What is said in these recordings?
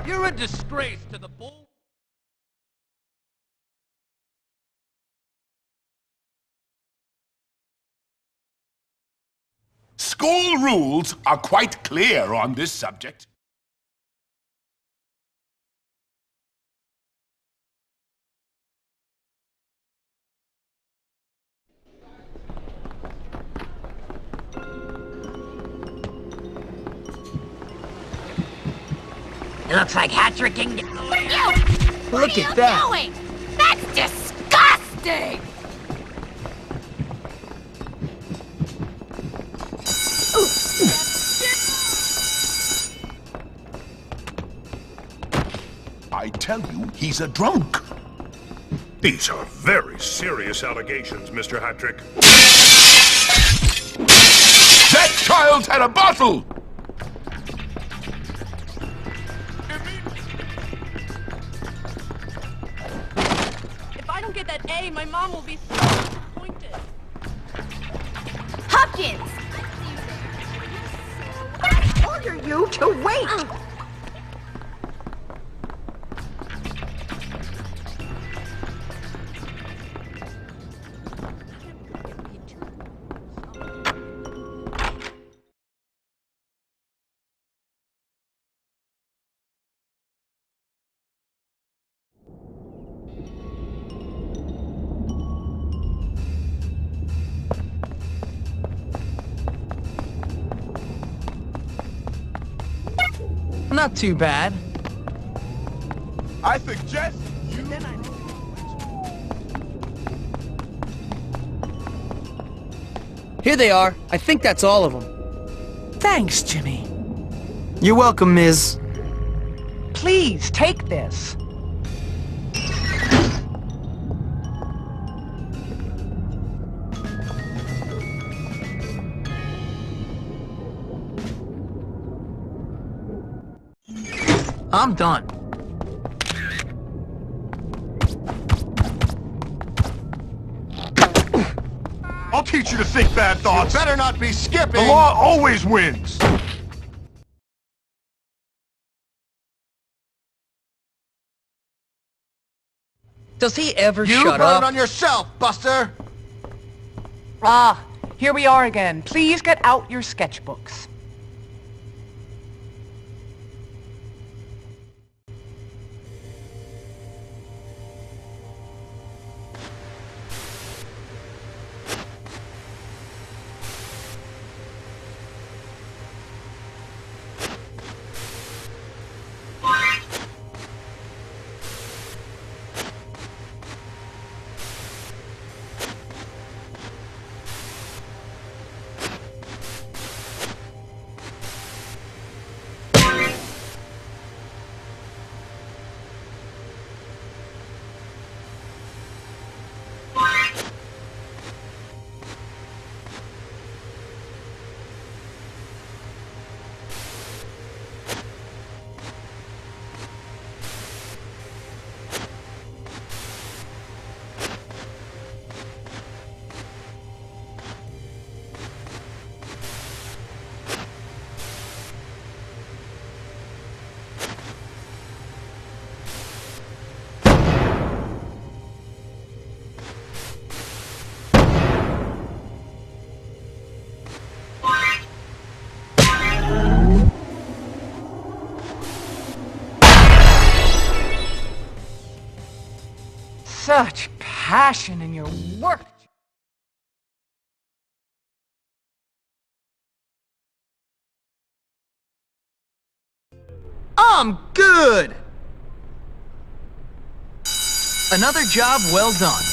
You're a disgrace to the bull. School rules are quite clear on this subject. Looks like hat-tricking. Look at that. What are you doing? That's disgusting! I tell you, he's a drunk. These are very serious allegations, Mr. Hattrick. That child had a bottle! If I don't get that A, my mom will be so disappointed. Hopkins! I order you to wait! Not too bad. I suggest you... Here they are. I think that's all of them. Thanks, Jimmy. You're welcome, Ms. Please, take this. I'm done. I'll teach you to think bad thoughts. You better not be skipping! The law always wins! Does he ever You shut brought up? it on yourself, Buster! Ah, here we are again. Please get out your sketchbooks. Such passion in your work. I'm good! Another job well done.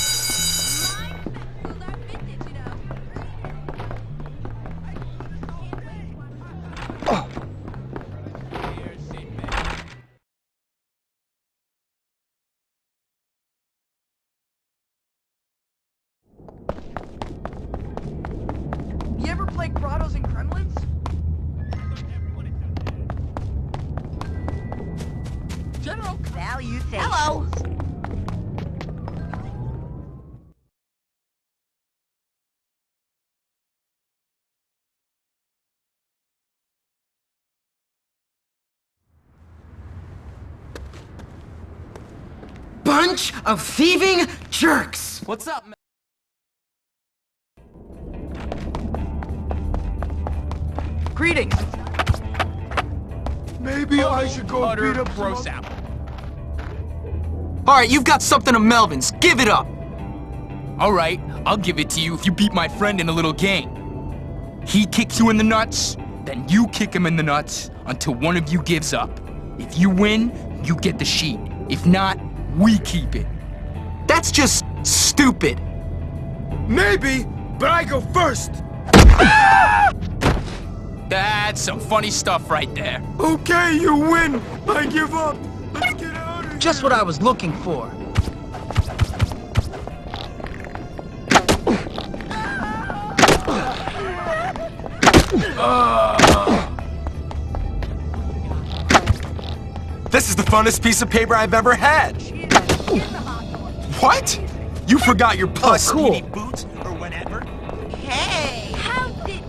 You ever play Grottos and Gremlins? General Salutations. Hello! bunch of thieving jerks! What's up, man? Greetings. Maybe I should go beat up gross some... out. Alright, you've got something of Melvin's. Give it up! Alright, I'll give it to you if you beat my friend in a little game. He kicks you in the nuts, then you kick him in the nuts until one of you gives up. If you win, you get the sheet. If not, we keep it. That's just stupid. Maybe, but I go first. That's some funny stuff right there. Okay, you win. I give up. Let's get out of here. Just what I was looking for. This is the funnest piece of paper I've ever had. What? You forgot your plus cool. speedy boots or whatever? Hey! How did...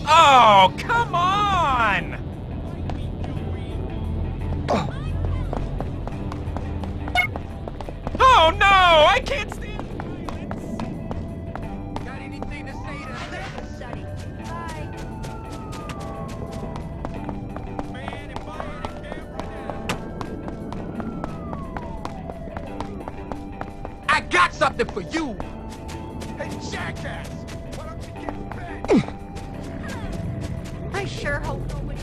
Oh, come on! Oh no, I can't stand violence. Got anything to say to that? Man, if I had a camera now. I got something for you. Hey, jackass! Why don't you get back? I sure hope nobody...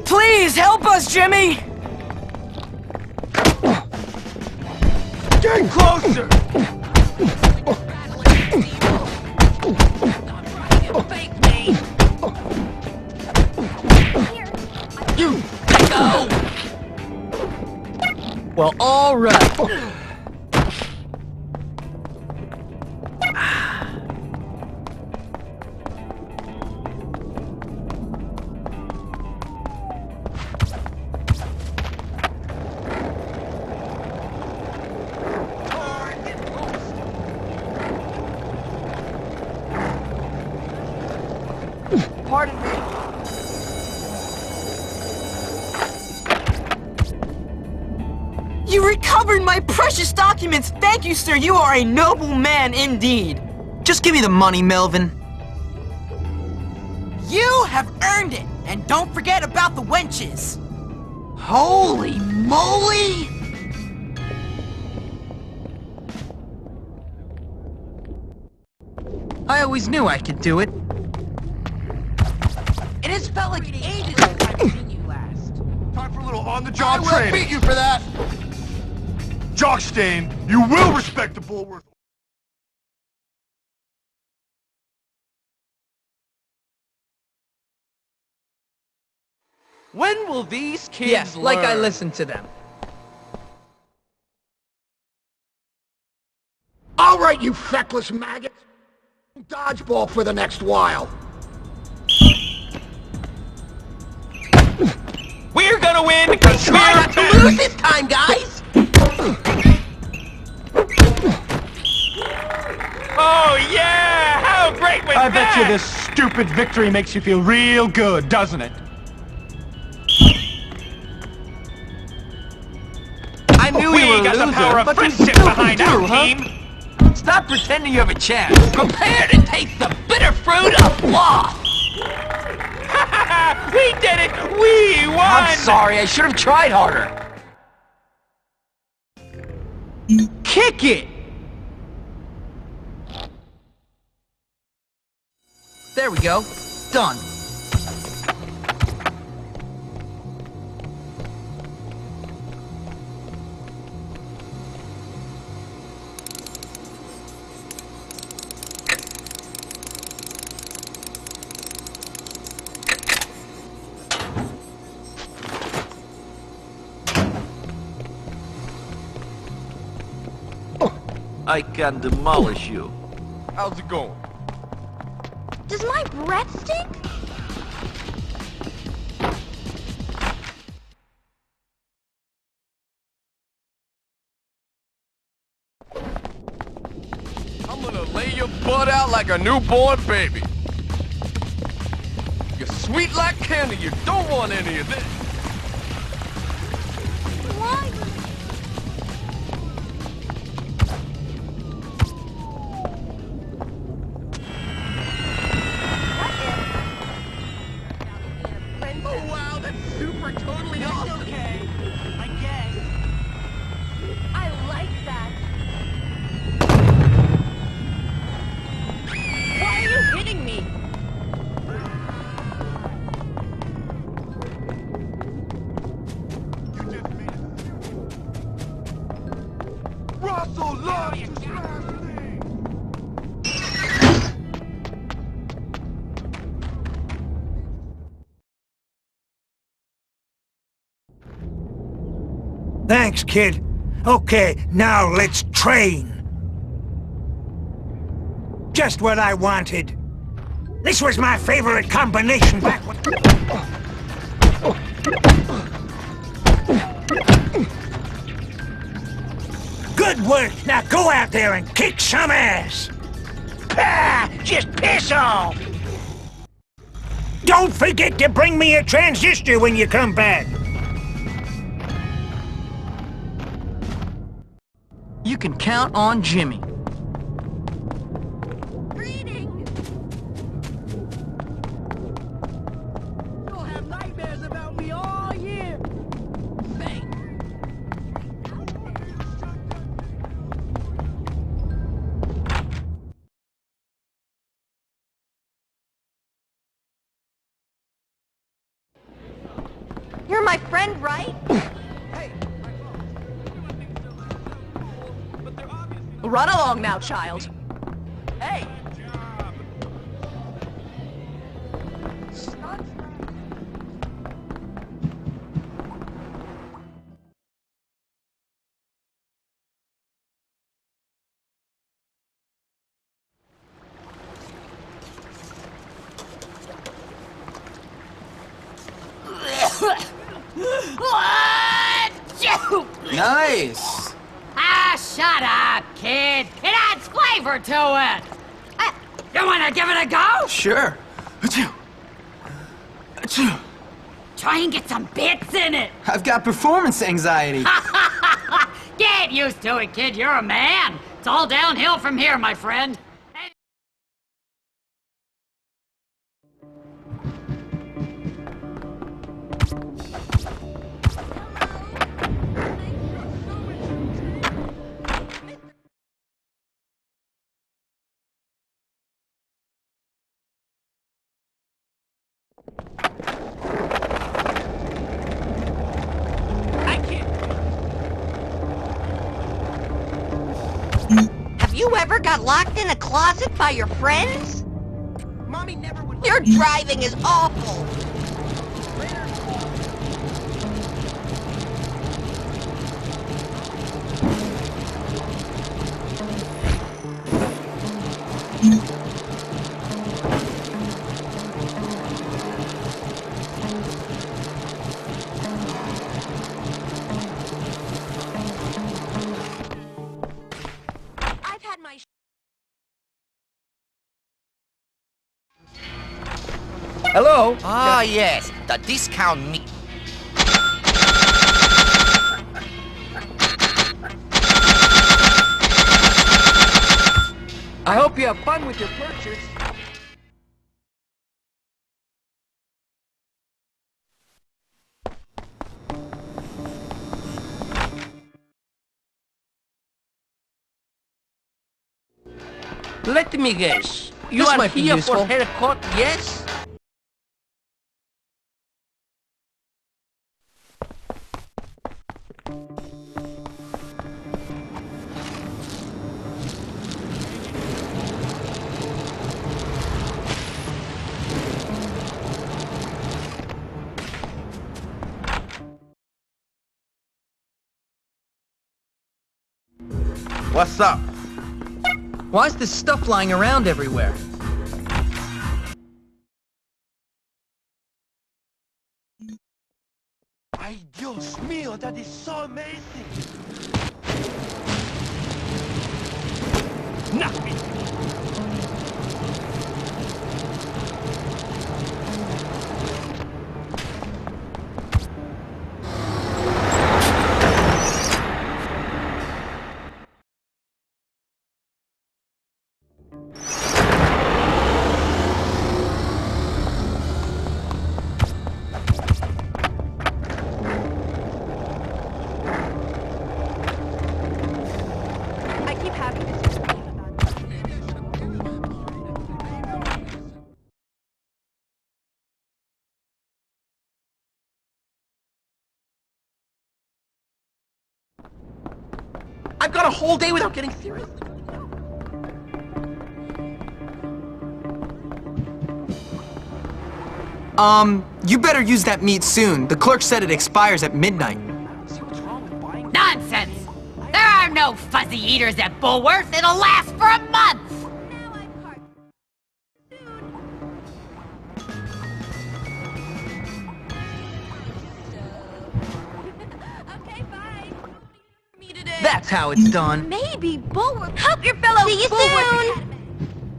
Please help us, Jimmy! Get closer! Fake me! You go! Well, all right. Pardon me. You recovered my precious documents! Thank you, sir! You are a noble man indeed! Just give me the money, Melvin. You have earned it! And don't forget about the wenches! Holy moly! I always knew I could do it. It has felt like ages since I've seen you last. Time for a little on-the-job I will training. beat you for that. Jockstain, you will respect the Bulworth. When will these kids Yes, like I learn? listened to them. All right, you feckless maggots. Dodgeball for the next while. We're gonna win because Try not to lose this time, guys! Oh yeah! How great was I that? bet you this stupid victory makes you feel real good, doesn't it? I knew We you were a got loser, the power of but you friendship still behind do, our huh? team. Stop pretending you have a chance. Prepare to taste the bitter fruit of loss! We did it! We won! I'm sorry, I should have tried harder. Kick it! There we go. Done. I can demolish you. How's it going? Does my breath stink? I'm gonna lay your butt out like a newborn baby. You're sweet like candy. You don't want any of this. Why? Oh wow, that's super totally awesome. Okay, I guess. I like that. Why are you hitting me? Russell loves to smash Thanks, kid. Okay, now let's train. Just what I wanted. This was my favorite combination back when... Good work! Now go out there and kick some ass! Ah! Just piss off! Don't forget to bring me a transistor when you come back! You can count on Jimmy. Reading. You'll have nightmares about me all year. Thanks. You're my friend, right? Run along now, child. Hey! Nice. Ah, shut up, kid. It adds flavor to it. You wanna give it a go? Sure. Achoo. Achoo. Try and get some bits in it. I've got performance anxiety. Get used to it, kid. You're a man. It's all downhill from here, my friend. Have you ever got locked in a closet by your friends? Mommy never would. Your driving is awful. I've had my Hello? Ah, yes. The discount meat. I hope you have fun with your purchase. Let me guess. You This are might be here useful. for haircut, yes? What's up? Why's this stuff lying around everywhere? Ay, Dios mío, that is so amazing. Knock me. I keep having this dream about I've got a whole day without getting serious. You better use that meat soon. The clerk said it expires at midnight. Nonsense! There are no fuzzy eaters at Bullworth. It'll last for a month. now I'm part Okay, bye. Me today. That's how it's done. Maybe Bulwark. Help your fellow See you Bulwark soon. Academy.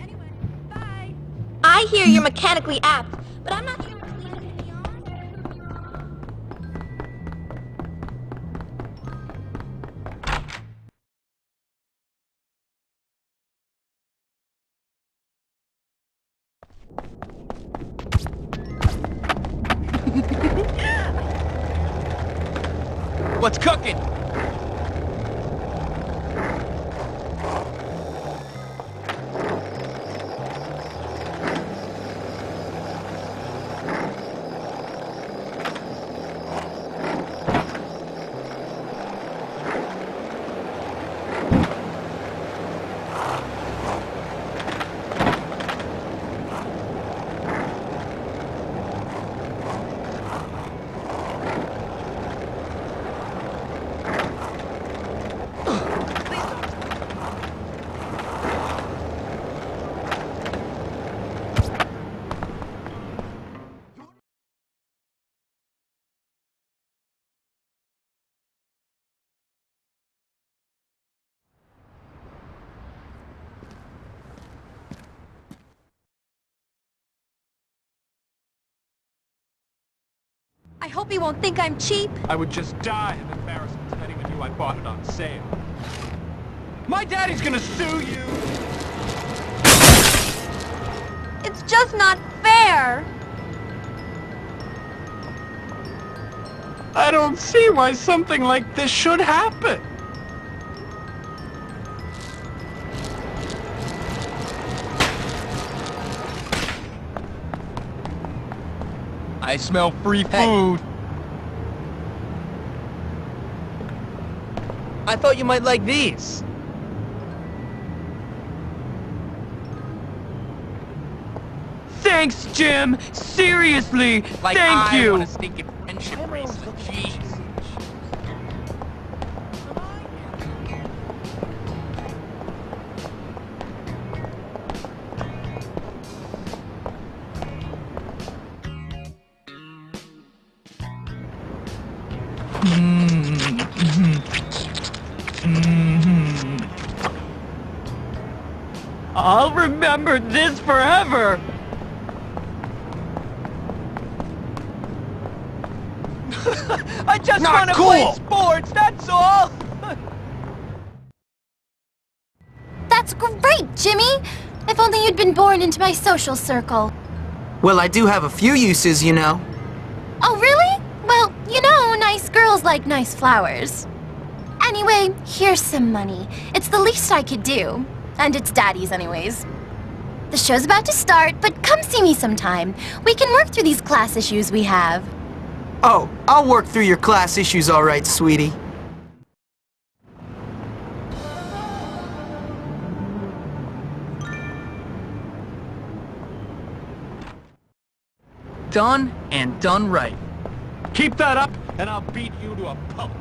Anyway, bye. I hear you're mechanically apt, but I'm not sure what's leading to beyond. What's cooking? I hope he won't think I'm cheap. I would just die of embarrassment if anyone knew I bought it on sale. My daddy's gonna sue you! It's just not fair. I don't see why something like this should happen. I smell free food. I thought you might like these. Thanks, Jim! Seriously! Like Thank I you! want a stinking friendship bracelet. Jeez. I'll remember this forever! I just Not want to cool. play sports, that's all! That's great, Jimmy. If only you'd been born into my social circle. Well, I do have a few uses, you know. Oh, really? Well, you know, nice girls like nice flowers. Anyway, here's some money. It's the least I could do. And it's Daddy's anyways. The show's about to start, but come see me sometime. We can work through these class issues we have. Oh, I'll work through your class issues all right, sweetie. Done and done right. Keep that up, and I'll beat you to a pulp.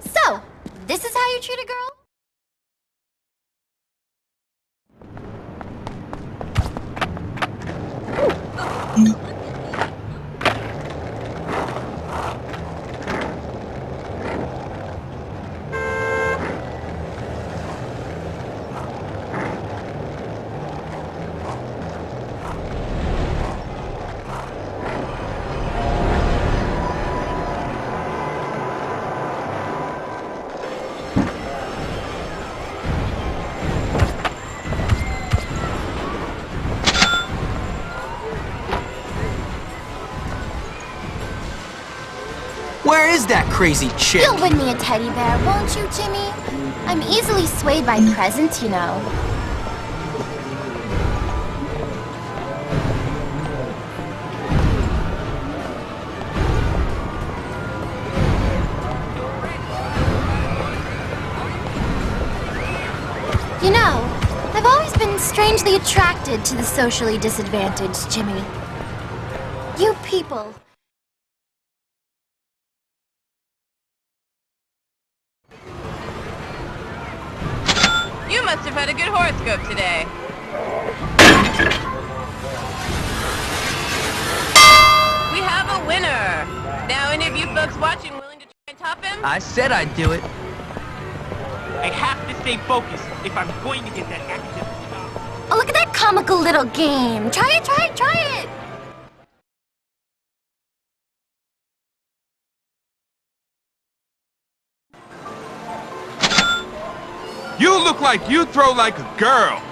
So, this is how you treat a girl? is that crazy chick? You'll win me a teddy bear, won't you, Jimmy? I'm easily swayed by presents, you know. You know, I've always been strangely attracted to the socially disadvantaged, Jimmy. You people. You must have had a good horoscope today. We have a winner. Now, any of you folks watching willing to try and top him? I said I'd do it. I have to stay focused if I'm going to get that accident. Oh, look at that comical little game. Try it, try it, try it. You look like you throw like a girl.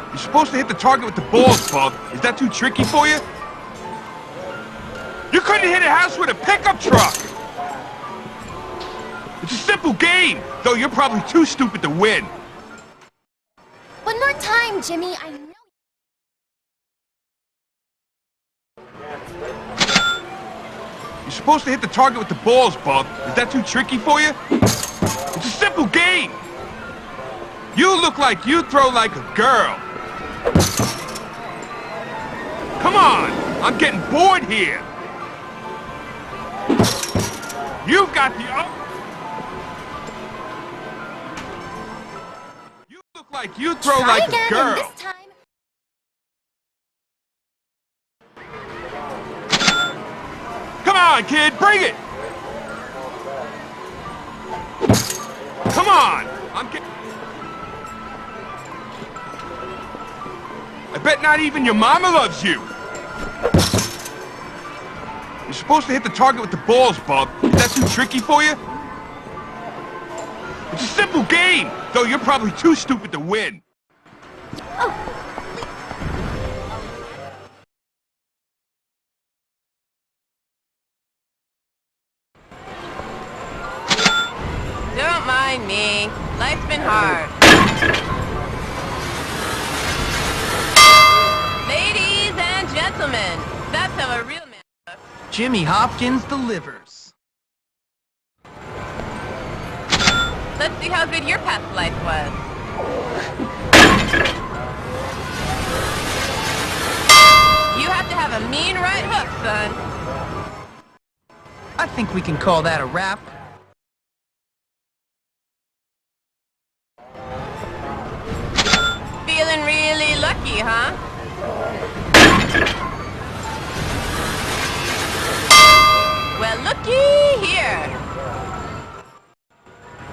You're supposed to hit the target with the balls, Bob. Is that too tricky for you? You couldn't hit a house with a pickup truck. It's a simple game, though you're probably too stupid to win. One more time, Jimmy. I know. You're supposed to hit the target with the balls, Bob. Is that too tricky for you? It's a simple game. You look like you throw like a girl. Come on, I'm getting bored here. You've got the... You look like you throw Try like again, a girl. and this time... Come on, kid, bring it! Come on! I bet not even your mama loves you! You're supposed to hit the target with the balls, Bob. Is that too tricky for you? It's a simple game, though you're probably too stupid to win. Don't mind me. Life's been hard. Ladies and gentlemen, that's how a real man looks. Jimmy Hopkins delivers. Let's see how good your past life was. You have to have a mean right hook, son. I think we can call that a wrap. Feeling really lucky, huh? Well, looky here.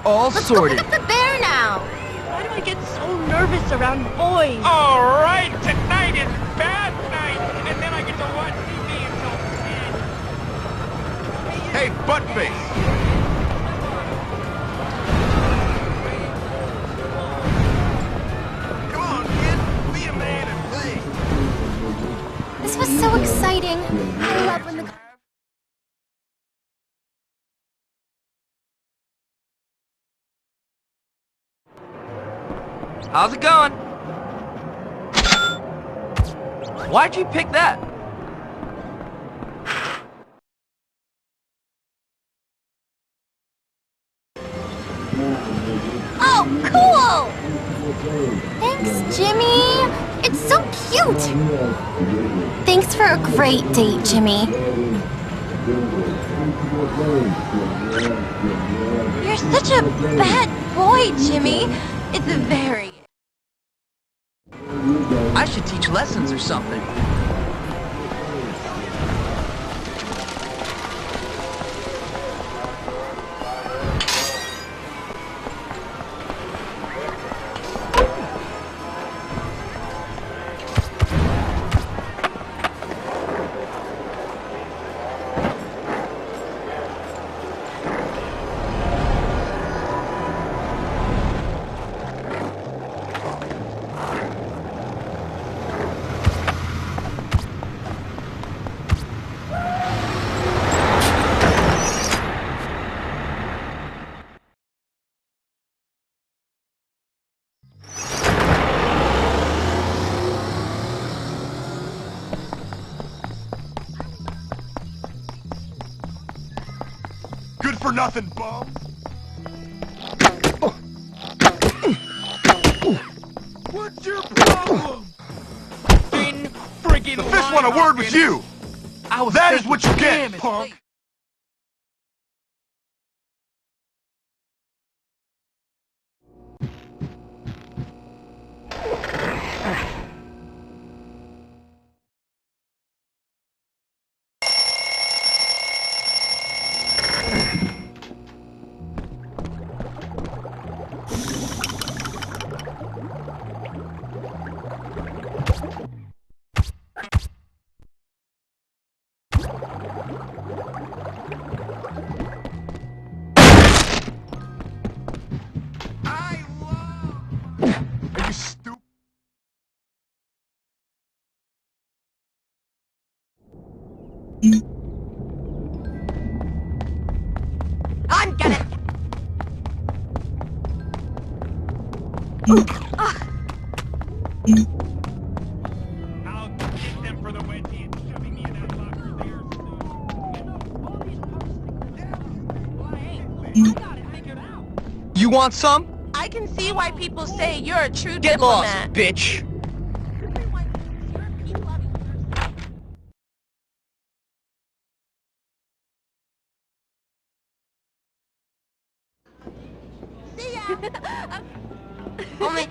All Let's go sorted. pick up the bear now. Why do I get so nervous around boys? All right, tonight is bad night, and then I get to watch TV until 10. Hey, buttface! Come on, kid, be a man and play. This was so exciting. I love when the... How's it going? Why'd you pick that? Oh, cool! Thanks, Jimmy. It's so cute. Thanks for a great date, Jimmy. You're such a bad boy, Jimmy. It's very... I should teach lessons or something. Good for nothing, bum. What's your problem? Friggin' The fish want a word with you. That is what you get, punk. Are you stupid? I'm gonna... I'll get them for the wedgie and shoving me in that locker there. You want some? I can see why people say you're a true Get lost, diplomat. bitch!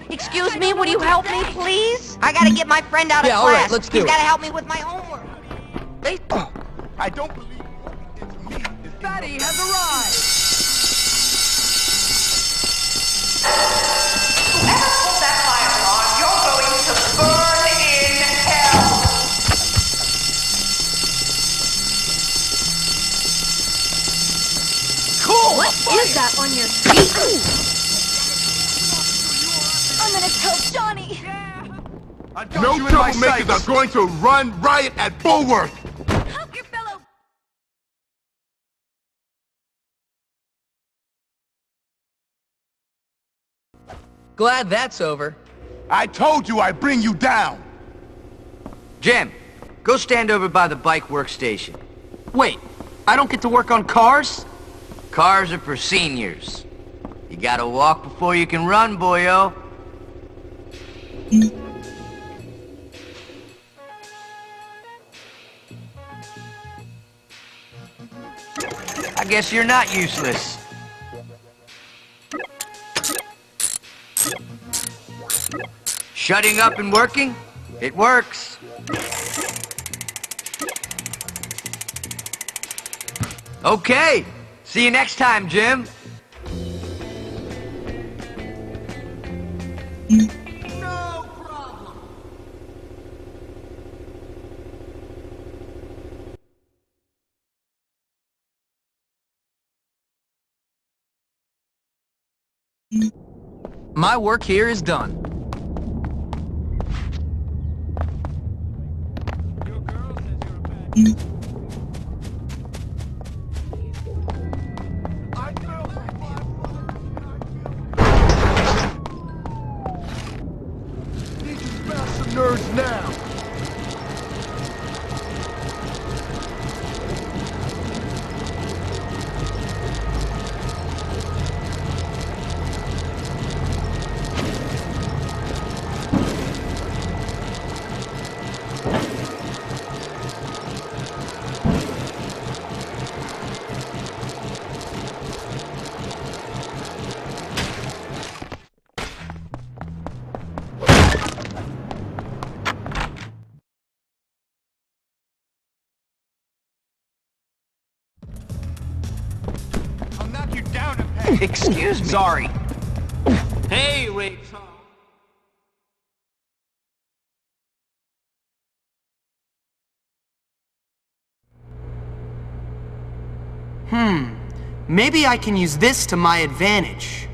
Excuse me, would you help me, please? I gotta get my friend out of Yeah, class. all right, let's do He's it. gotta help me with my homework. I don't believe it's me. Fatty has arrived! Whoever pulled that fire alarm, you're going to burn in hell! Cool! What is that on your feet? I'm gonna tell Johnny! No troublemakers are going to run riot at Bulwark. Help your fellow... Glad that's over. I told you I'd bring you down. Jim, go stand over by the bike workstation. Wait, I don't get to work on cars? Cars are for seniors. You gotta walk before you can run, boyo. I guess you're not useless. Shutting up and working? It works. Okay, see you next time, Jim. No problem. My work here is done. Nerds now. I'll knock you down a peg. Excuse me. Sorry. Hey, Rakan. Maybe I can use this to my advantage.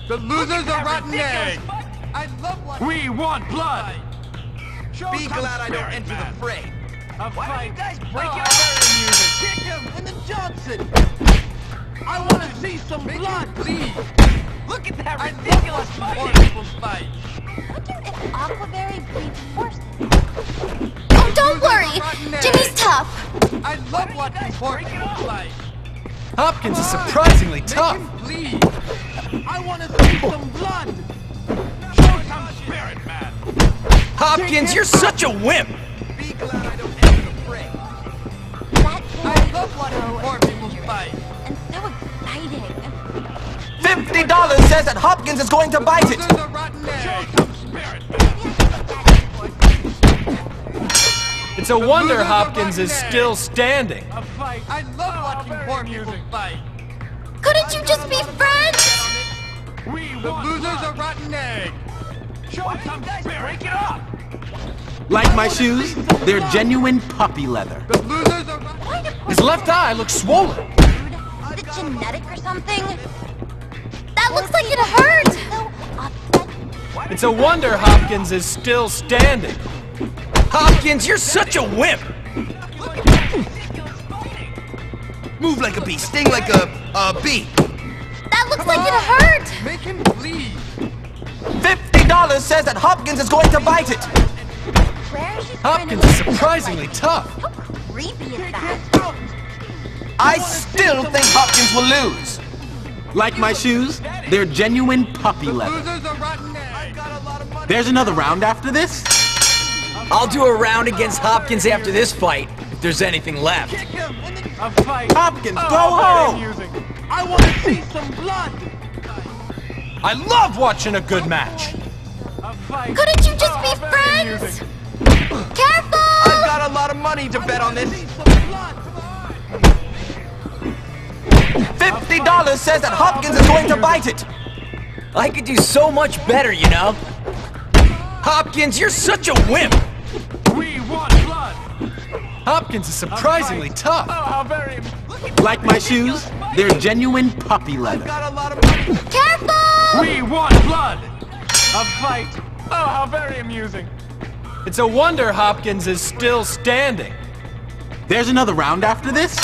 The losers are rotten eggs. I love what We want blood. Be glad I don't enter the fray. Why don't you guys Break your music. Kick him in the Johnson. I want to see some blood, please. Look at that ridiculous fight. Wonder if Aquaberry breeds horses. love watching poor people fight. Hopkins is surprisingly tough. Bleed. I want to see some blood. Show some spirit, man. Hopkins, you're such a wimp. Be glad I don't enter the fray. I love watching poor people fight. And so exciting. $50 says that Hopkins is going to bite it. There's a rotten egg. Show some spirit. It's a wonder Hopkins is still standing. A fight. I love watching poor people fight. Couldn't you just be friends? The loser's a rotten egg. Show some spirit. Break it up. Like my shoes, they're genuine puppy leather. The loser's a rotten egg. His left eye looks swollen. Is it genetic or something? That looks like it hurt! It's a wonder Hopkins is still standing. Hopkins, you're such a wimp. Move like a bee, sting like a bee. That looks like it hurt! Make him bleed. $50 says that Hopkins is going to bite it. Where is she Hopkins is surprisingly tough. How creepy is that? I still think Hopkins will lose. Like my shoes, they're genuine puppy leather. Loser's a rotten egg. I got a lot of money. There's another round after this? I'll do a round against Hopkins after this fight, if there's anything left. Kick him. A fight. Hopkins, go home! I want to see some blood. I love watching a good match. A fight. Couldn't you just be friends? Careful! I've got a lot of money to bet on this. $50 says that Hopkins is going to bite it. I could do so much better, you know? Hopkins, you're such a wimp. We want blood. Hopkins is surprisingly tough. Oh, how very. Like my shoes, they're genuine puppy leather. Got a lot of money. Careful! We want blood. A fight. Oh, how very amusing. It's a wonder Hopkins is still standing. There's another round after this?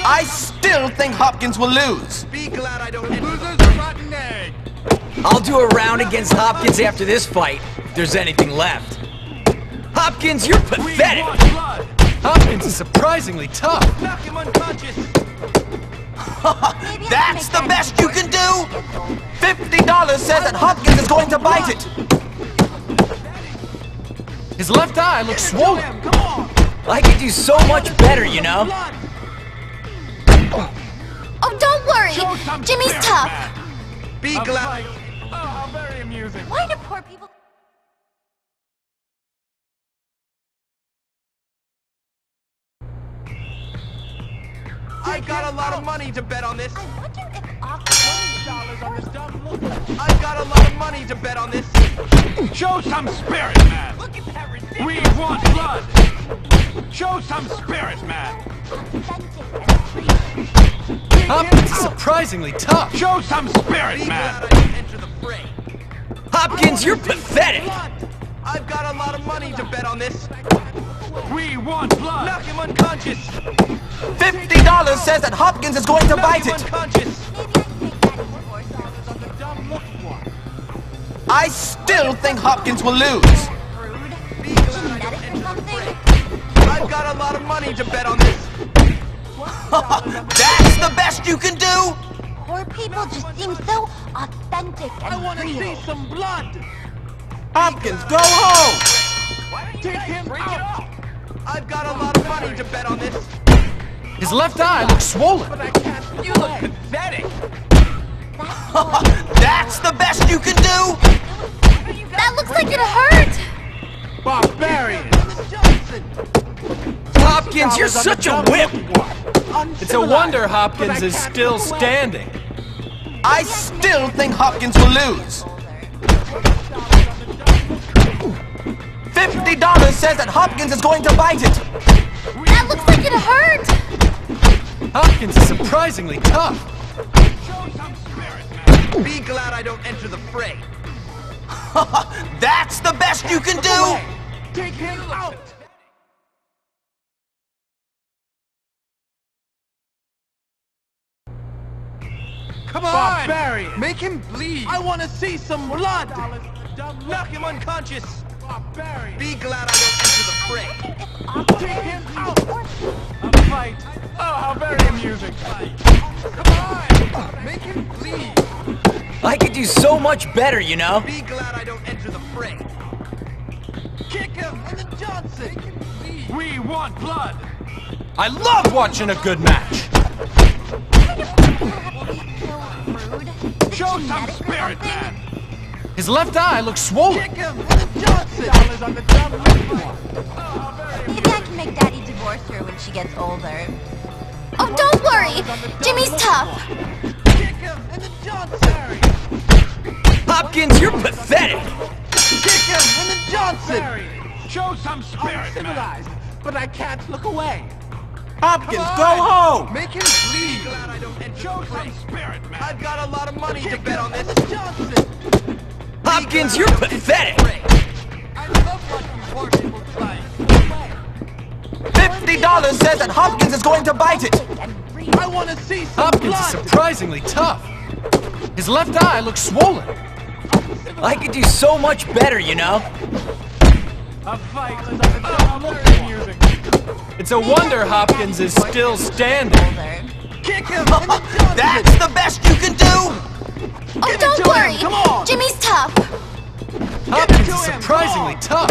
I still think Hopkins will lose. Be glad I don't. Loser's a rotten egg. I'll do a round against Hopkins after this fight, if there's anything left. Hopkins, you're pathetic. We want blood. Hopkins is surprisingly tough. Knock him unconscious. That's the best you can do? $50 says that Hopkins is going to bite it. His left eye looks swollen. Come on. I could do so much better, you know? Blood. Oh, don't worry! Jimmy's tough! Be A glad. fight. Oh, how very amusing. Why do poor people... I got a lot of money to bet on this. I wonder if $dollars on this dumb look. I got a lot of money to bet on this. Show some spirit, man. Look at that ridiculous. We want blood. Show some spirit, man. Hopkins is surprisingly tough. Show some spirit, Be man. glad I didn't enter the fray. Hopkins, you're pathetic. I've got a lot of money to bet on this. We want blood. Knock him unconscious. $50 says that Hopkins is going to bite it. Unconscious. I still think Hopkins will lose. Be glad I don't enter the fray. I've got a lot of money to bet on this. That's the best you can do? Poor people just seem so authentic and I want to real. see some blood. Hopkins, go home! Take him out. I've got a lot of money to bet on this. His left eye looks swollen. But I can't. You look pathetic. That's the best you can do? That looks like it hurt! Barbarian. Hopkins, you're such a wimp. It's a wonder Hopkins is still standing. I still think Hopkins will lose. $50 says that Hopkins is going to bite it. That looks like it hurt! Hopkins is surprisingly tough. Be glad I don't enter the fray. That's the best you can do? Take him out. Come on! Barbarian. Make him bleed. I want to see some blood. Knock him unconscious. Barbarian. Be glad I don't enter the fray. Take him out. fight. Oh, how very amusing. Come on, make him bleed. I could do so much better, you know? Be glad I don't enter the fray. Kick him in the Johnson. We want blood. I love watching a good match! Show some spirit, man. His left eye looks swollen. Kick him in the Johnson. $1 on the dumb one. Maybe I can make Daddy divorce her when she gets older. Oh, don't worry! Jimmy's tough! Kick him in the Johnson. Hopkins, you're pathetic! Kick him in the Johnson. Show some spirit, man. But I can't look away. Hopkins, go home! Make him bleed. Glad I don't enter Show the fray. some spirit, man. I've got a lot of money to bet on this. Johnson. Hopkins, you're pathetic! I love watching poor people try. $50 says that Hopkins is going to bite it! I want to see some Hopkins blood. is surprisingly tough. His left eye looks swollen. I could do so much better, you know? A fight. Oh, look at music. It's a wonder Hopkins is still standing. Kick him in the Johnson. That's the best you can do! Oh, don't worry! Come on. Jimmy's tough! Hopkins is surprisingly tough.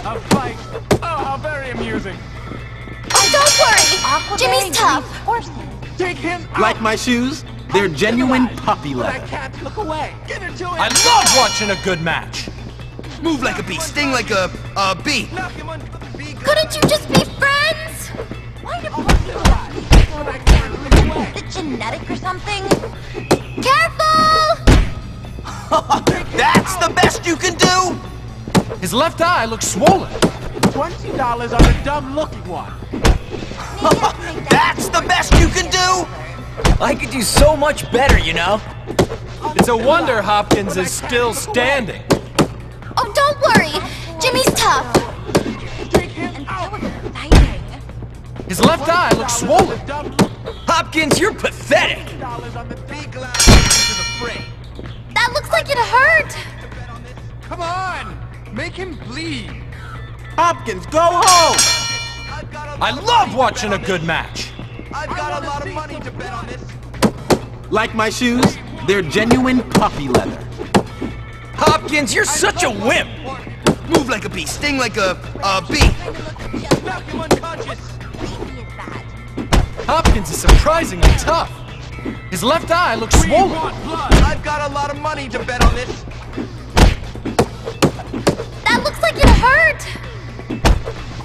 A fight. Oh, how very amusing. Oh, don't worry! Jimmy's tough! Take him out. Like my shoes? They're genuine puppy But I leather. can't look away. Give it to him. I love watching a good match. Move like a bee, sting like a bee. Knock him on. Couldn't you just be friends? Why do But I can't look away. Is it genetic or something? Careful! That's the best you can do! His left eye looks swollen. $20 on the dumb-looking one. That's the best you can do! I could do so much better, you know? It's a wonder Hopkins is still standing. Oh, don't worry! Jimmy's tough! Take him out. His left eye looks swollen. Hopkins, you're pathetic! $10 on the Be glad I enter the fray. That looks like it hurt! Come on! Make him bleed. Hopkins, go home! I love watching a good match. I've got a lot of money to bet on this. Like my shoes? They're genuine puppy leather. Hopkins, you're such a wimp! Move like a bee, sting like a bee. Knock him unconscious. Hopkins is surprisingly tough. His left eye looks swollen. I've got a lot of money to bet on this. That looks like it hurt!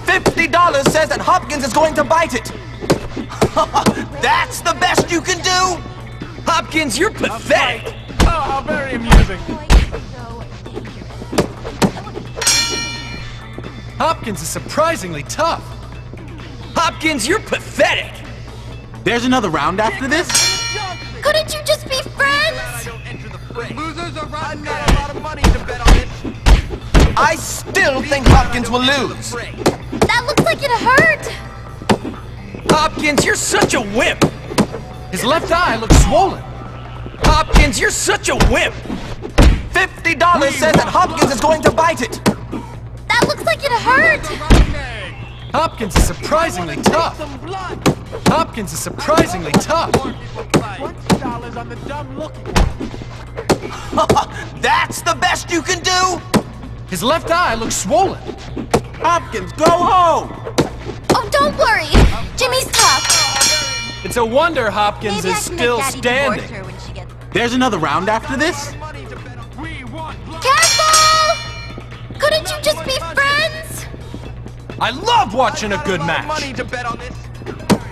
$50 says that Hopkins is going to bite it. That's the best you can do? Hopkins, you're pathetic. Oh, how very amusing. Hopkins is surprisingly tough. Hopkins, you're pathetic. There's another round after this? Couldn't you just be friends? Losers are right. I've got a lot of money to bet on this. I still think Hopkins will lose. That looks like it hurt! Hopkins, you're such a wimp. His left eye looks swollen. Hopkins, you're such a wimp. $50 says that Hopkins is going to bite it. That looks like it hurt! Hopkins is surprisingly tough. Hopkins is surprisingly tough. $20 on the dumb-looking one. That's the best you can do? His left eye looks swollen. Hopkins, go home! Oh, don't worry! Jimmy's tough! It's a wonder Hopkins Maybe is I can still make Daddy divorce standing. her when she gets... There's another round after this? Careful! Couldn't you just be friends? I love watching a good match. Money to bet on this.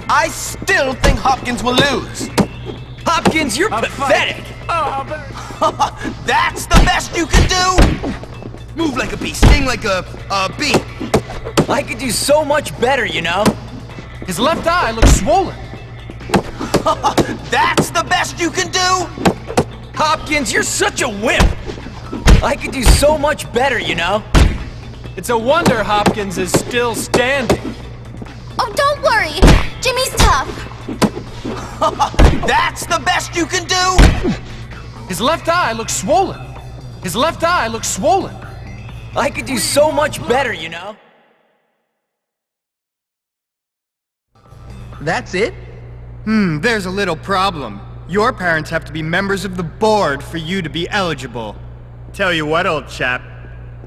I still think Hopkins will lose. Hopkins, you're pathetic. That's the best you can do? Move like a bee, sting like a bee. I could do so much better, you know? His left eye looks swollen. That's the best you can do? Hopkins, you're such a wimp. I could do so much better, you know? It's a wonder Hopkins is still standing. Oh, don't worry! Jimmy's tough! That's the best you can do? His left eye looks swollen. His left eye looks swollen. I could do so much better, you know? That's it? There's a little problem. Your parents have to be members of the board for you to be eligible. Tell you what, old chap,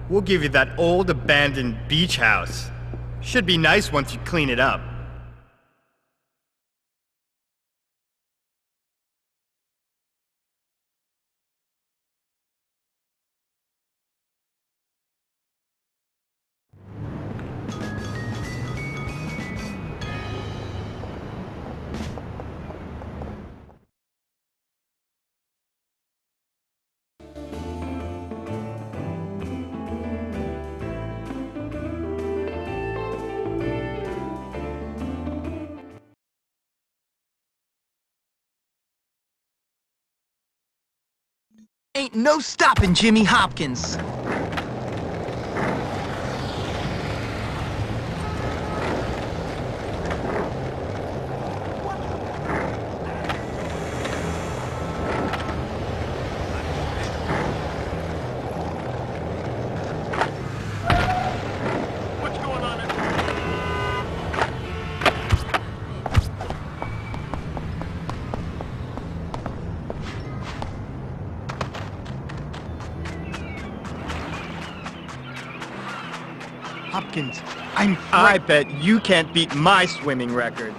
we'll give you that old abandoned beach house. Should be nice once you clean it up. Ain't no stopping Jimmy Hopkins. Hopkins, I bet you can't beat my swimming record.